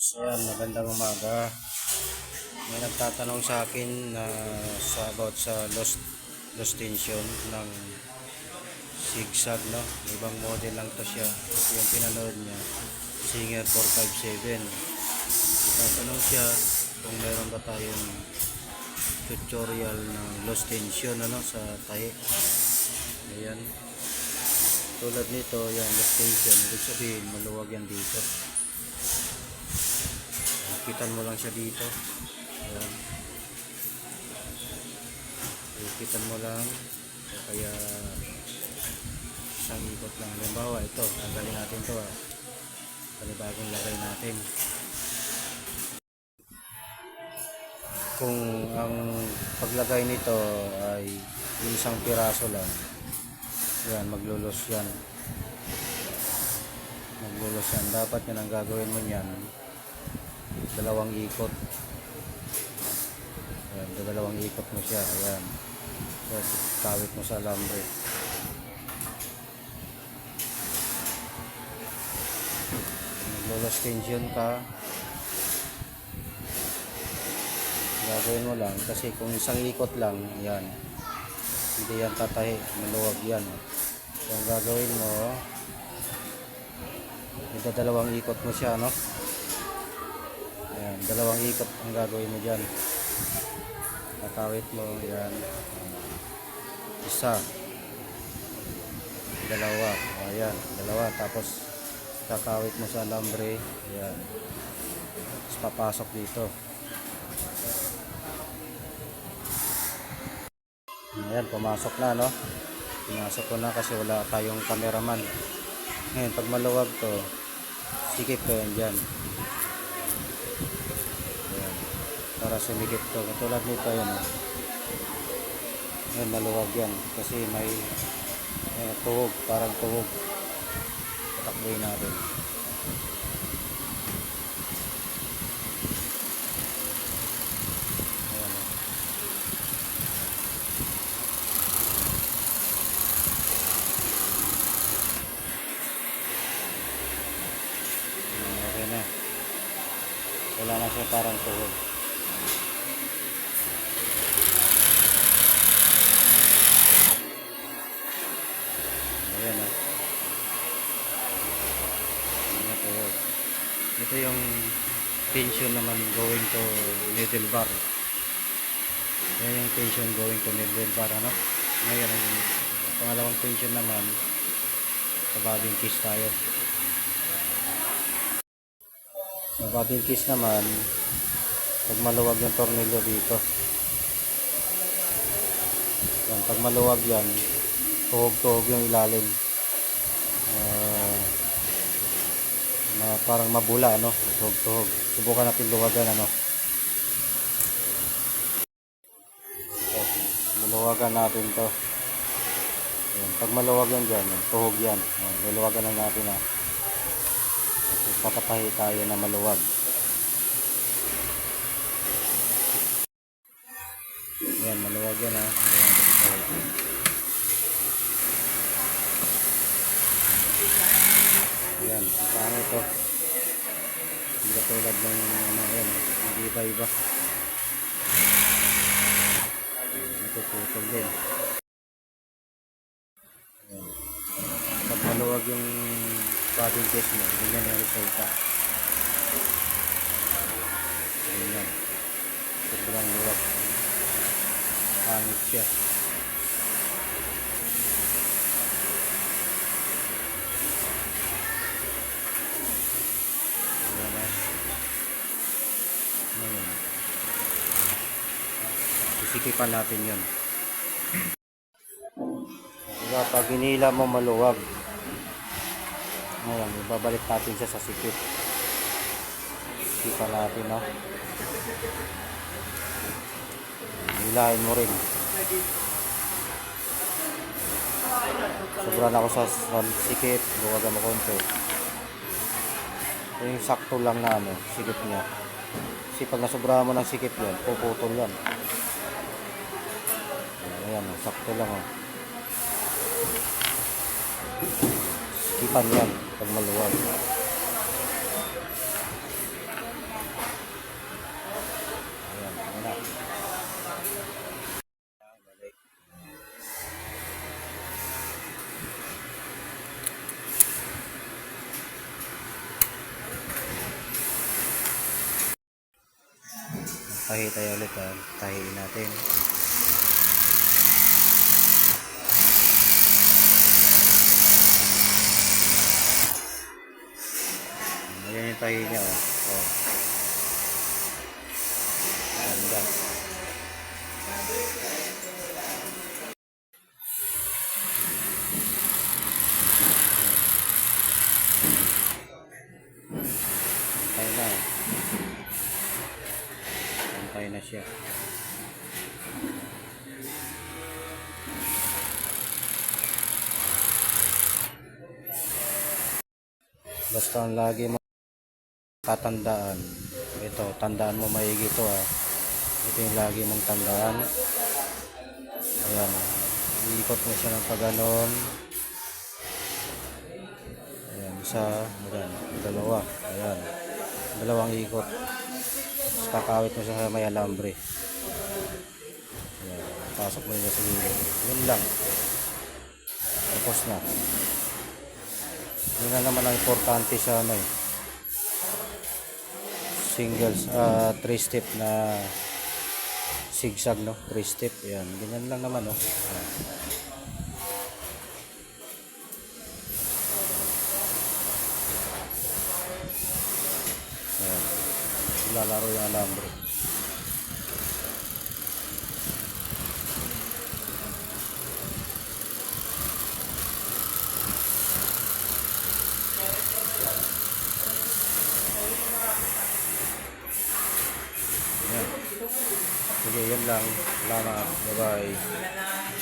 Ayan, magandang umaga. May nagtatanong sa akin na about sa lost tension ng zigzag, no? Ibang model lang to siya. Ito yung pinanood niya, Singer 457. Tatanong siya kung meron ba tayong tutorial ng lost tension sa tahi. Ayan. Tulad nito, yan, lost tension. Ibig sabihin, maluwag yan dito. Ikitan mo lang siya dito. Ayan. Ikitan mo lang. O kaya isang ikot lang. Halimbawa, ito. Tanggalin natin ito. Panibagong lagay natin. Kung ang paglagay nito ay isang piraso lang, yan, maglulos yan. Maglulos yan. Dapat yan ang gagawin mo yan. Dalawang ikot. Ayan, dalawang ikot mo siya. Ayan. So, kawit mo sa alambre. Maglulos tension ka. Gagawin mo lang. Kasi kung isang ikot lang, ayan, hindi yan tatahi. Maluwag yan. So, ang gagawin mo, dalawang ikot mo siya, no? Ayan, dalawang ikot ang gagawin mo dyan. Kakawit mo, ayan. Isa. Dalawa. Ayan, dalawa. Tapos, kakawit mo sa alambre. Ayan. Tapos, papasok dito. Ayan, pumasok na, no? Pumasok ko na kasi wala tayong cameraman. Ngayon, pag maluwag to, sikip ko yan dyan. Para sumikip to, katulad nito yan. Yan, maluwag yan kasi may tuhog, parang tuhog. Patakbuhin natin. Ayan. Okay na, wala na siya parang tuhog. Ayan, ito yung tension naman going to middle bar. Yan yung tension going to middle bar, Ngayon ang pangalawang tension naman sa bobbin case tayo. Sa bobbin case naman, pag maluwag yung tornilyo dito, yan, pag maluwag yan, tuhog-tuhog yung ilalim. Parang mabula, tuhog-tuhog. Subukan natin luwagan, So, luluwagan natin to. Ayan, pag maluwag yan dyan, tuhog yan. Ayan, luluwagan lang natin, So, patatahi tayo na maluwag. Ayan, maluwag yan, Ayan, paano ito? Hindi katulad ng ayan, hindi iba-iba. Putol din. Ayan. Pag maluwag yung bobbin case mo, ganyan yung resulta. Ganyan. Sobrang luwag. Pangit siya. Sisikipan natin yun. Diba, pag hinila mo maluwag, ngayon ibabalik natin siya sa sikip. Sikipan natin, hilahin mo rin. Sobrang ako sa sikip, luwagan mo konti. Ito yung sakto lang na sikip niya. Kasi pag nasobrahan mo ng sikip yan, puputol yan. Ayan, sakto lang, Sikipan yan pag maluwag. tahi tayo ulit, tahiin natin. Ayan yung tahi niya, oh. Ganda. Pantay na. Pantay na siya. Basta ang lagi mo tatandaan. Ito, tandaan mo maigi ito, Ito yung lagi mong tandaan. Ayan. Iikot mo siya ng paganon. Ayan, isa, ayan, dalawa. Ayan. Dalawang ikot. Tapos kakawit mo siya sa may alambre. Ayan. Pasok mo niya sa gilid. Yun lang. Tapos na. Yun na naman ang importante sa singles, 3 step na zigzag, 3 step. Ayan. Ganyan lang naman, Ayan. Ayan. Lalaro yung alambre. Ayan. Sige, yun lang. Salamat. Bye-bye.